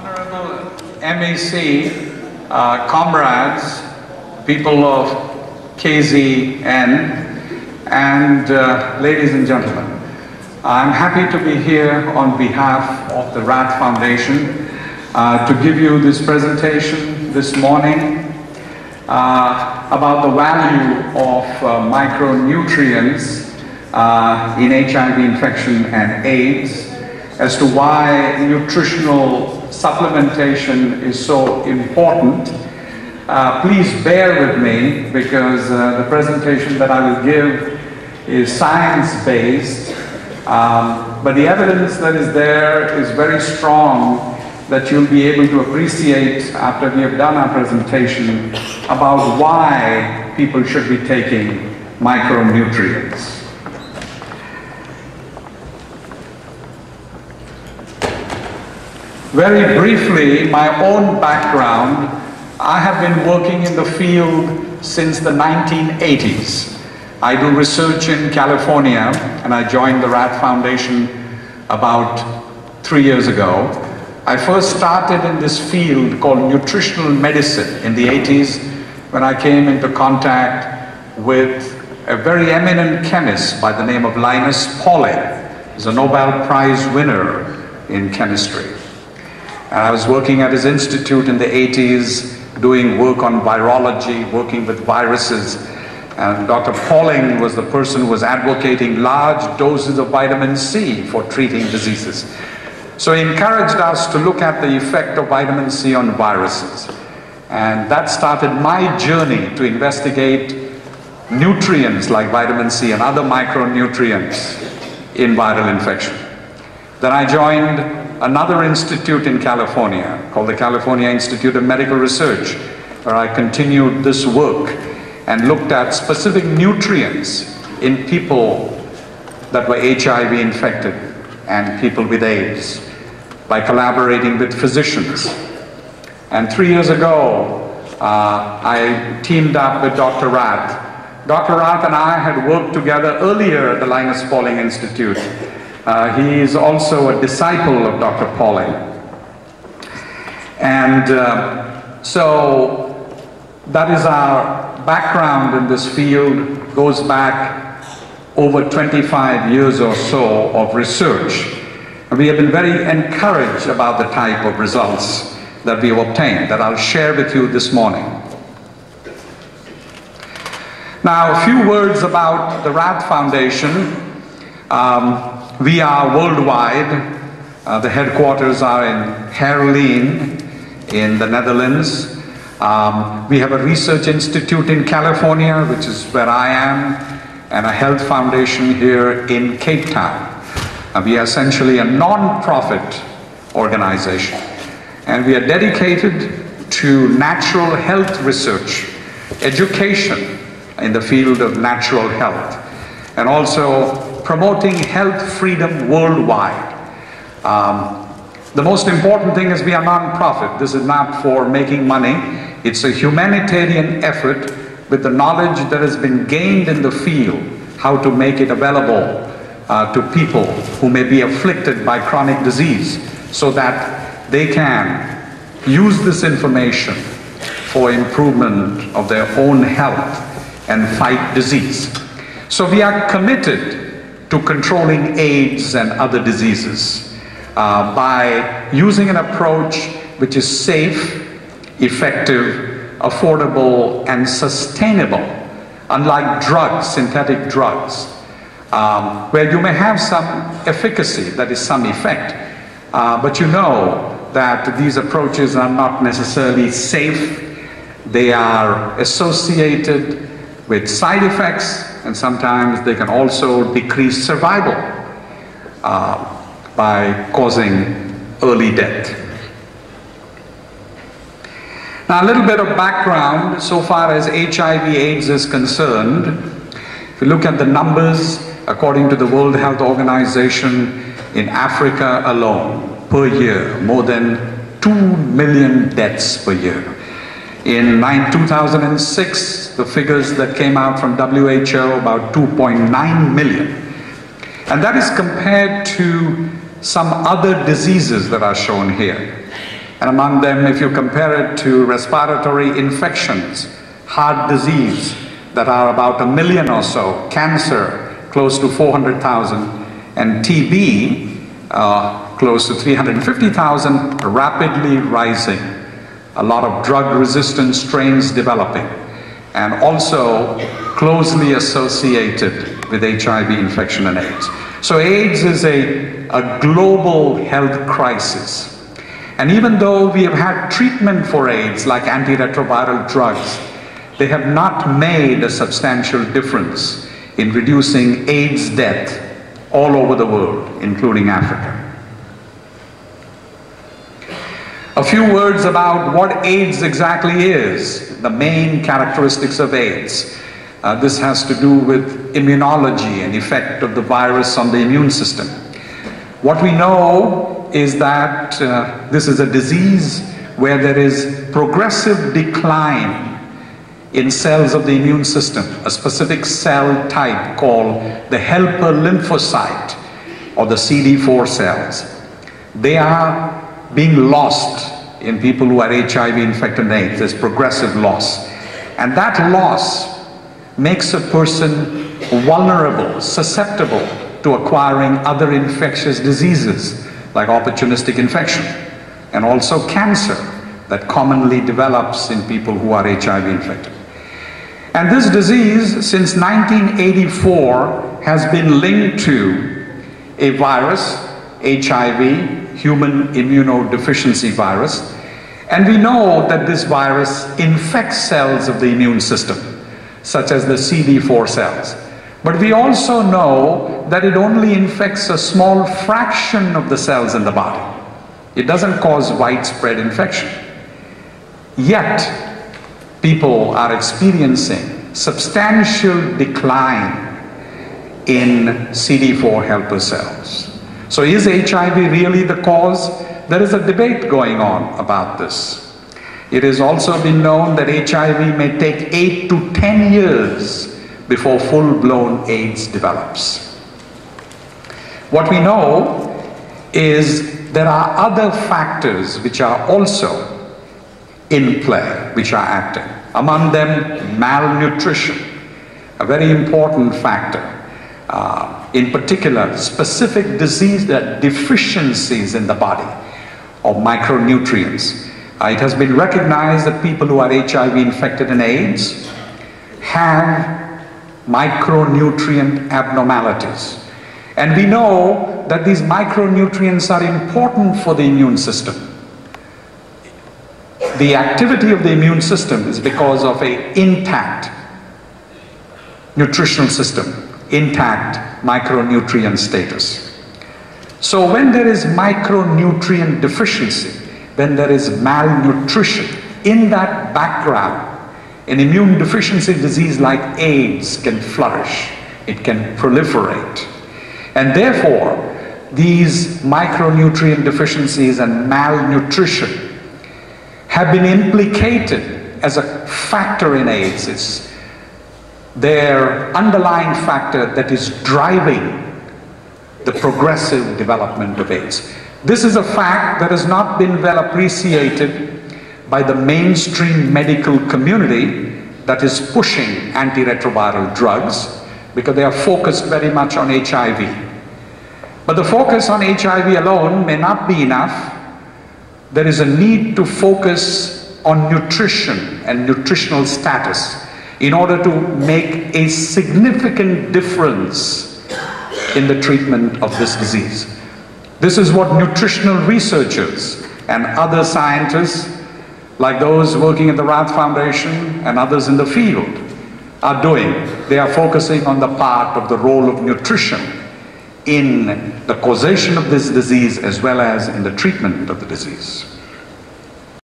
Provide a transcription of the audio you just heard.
Honorable MAC, comrades, people of KZN, and ladies and gentlemen, I'm happy to be here on behalf of the RAD Foundation to give you this presentation this morning about the value of micronutrients in HIV infection and AIDS, as to why nutritional supplementation is so important. Please bear with me, because the presentation that I will give is science-based, but the evidence that is there is very strong, that you'll be able to appreciate after we have done our presentation about why people should be taking micronutrients. Very briefly, my own background: I have been working in the field since the 1980s. I do research in California, and I joined the RAD Foundation about 3 years ago. I first started in this field called nutritional medicine in the 80s, when I came into contact with a very eminent chemist by the name of Linus Pauling. He's a Nobel Prize winner in chemistry. And I was working at his institute in the 80s, doing work on virology, working with viruses. And Dr. Pauling was the person who was advocating large doses of vitamin C for treating diseases. So he encouraged us to look at the effect of vitamin C on viruses. And that started my journey to investigate nutrients like vitamin C and other micronutrients in viral infection. Then I joined another institute in California called the California Institute of Medical Research, where I continued this work and looked at specific nutrients in people that were HIV infected and people with AIDS by collaborating with physicians. And 3 years ago, I teamed up with Dr. Rath. Dr. Rath and I had worked together earlier at the Linus Pauling Institute. He is also a disciple of Dr. Pauling. And so that is our background in this field. Goes back over 25 years or so of research. And we have been very encouraged about the type of results that we have obtained, that I'll share with you this morning. Now, a few words about the RAD Foundation. We are worldwide. The headquarters are in Heerlen in the Netherlands. We have a research institute in California, which is where I am, and a health foundation here in Cape Town. We are essentially a non-profit organization, and we are dedicated to natural health research, education in the field of natural health, and also promoting health freedom worldwide. The most important thing is we are non-profit. This is not for making money. It's a humanitarian effort with the knowledge that has been gained in the field, how to make it available to people who may be afflicted by chronic disease, so that they can use this information for improvement of their own health and fight disease. So we are committed to controlling AIDS and other diseases by using an approach which is safe, effective, affordable, and sustainable, unlike drugs, synthetic drugs, where you may have some efficacy, that is some effect, but you know that these approaches are not necessarily safe. They are associated with side effects, and sometimes they can also decrease survival by causing early death. Now, a little bit of background so far as HIV/AIDS is concerned. If you look at the numbers, according to the World Health Organization, in Africa alone, per year, more than 2 million deaths per year. In 2006, the figures that came out from WHO, about 2.9 million. And that is compared to some other diseases that are shown here. And among them, if you compare it to respiratory infections, heart disease, that are about 1 million or so, cancer, close to 400,000, and TB, close to 350,000, rapidly rising. A lot of drug-resistant strains developing, and also closely associated with HIV infection and AIDS. So AIDS is a global health crisis. And even though we have had treatment for AIDS, like antiretroviral drugs, they have not made a substantial difference in reducing AIDS death all over the world, including Africa. A few words about what AIDS exactly is, the main characteristics of AIDS. This has to do with immunology and effect of the virus on the immune system. What we know is that this is a disease where there is progressive decline in cells of the immune system, a specific cell type called the helper lymphocyte, or the CD4 cells. They are being lost in people who are HIV infected and AIDS. There's progressive loss. And that loss makes a person vulnerable, susceptible to acquiring other infectious diseases like opportunistic infection, and also cancer that commonly develops in people who are HIV infected. And this disease, since 1984, has been linked to a virus, HIV, human immunodeficiency virus. And we know that this virus infects cells of the immune system, such as the CD4 cells. But we also know that it only infects a small fraction of the cells in the body. It doesn't cause widespread infection. Yet, people are experiencing substantial decline in CD4 helper cells. So is HIV really the cause? There is a debate going on about this. It has also been known that HIV may take 8 to 10 years before full-blown AIDS develops. What we know is there are other factors which are also in play, which are acting. Among them, malnutrition, a very important factor. In particular, specific disease deficiencies in the body of micronutrients. It has been recognized that people who are HIV infected and AIDS have micronutrient abnormalities. And we know that these micronutrients are important for the immune system. The activity of the immune system is because of an intact nutritional system, intact micronutrient status. So when there is micronutrient deficiency, when there is malnutrition, in that background, an immune deficiency disease like AIDS can flourish, it can proliferate. And therefore, these micronutrient deficiencies and malnutrition have been implicated as a factor in AIDS. It's their underlying factor that is driving the progressive development of AIDS. This is a fact that has not been well appreciated by the mainstream medical community that is pushing antiretroviral drugs, because they are focused very much on HIV. But the focus on HIV alone may not be enough. There is a need to focus on nutrition and nutritional status in order to make a significant difference in the treatment of this disease. This is what nutritional researchers and other scientists, like those working at the Rath Foundation and others in the field, are doing. They are focusing on the part of the role of nutrition in the causation of this disease as well as in the treatment of the disease.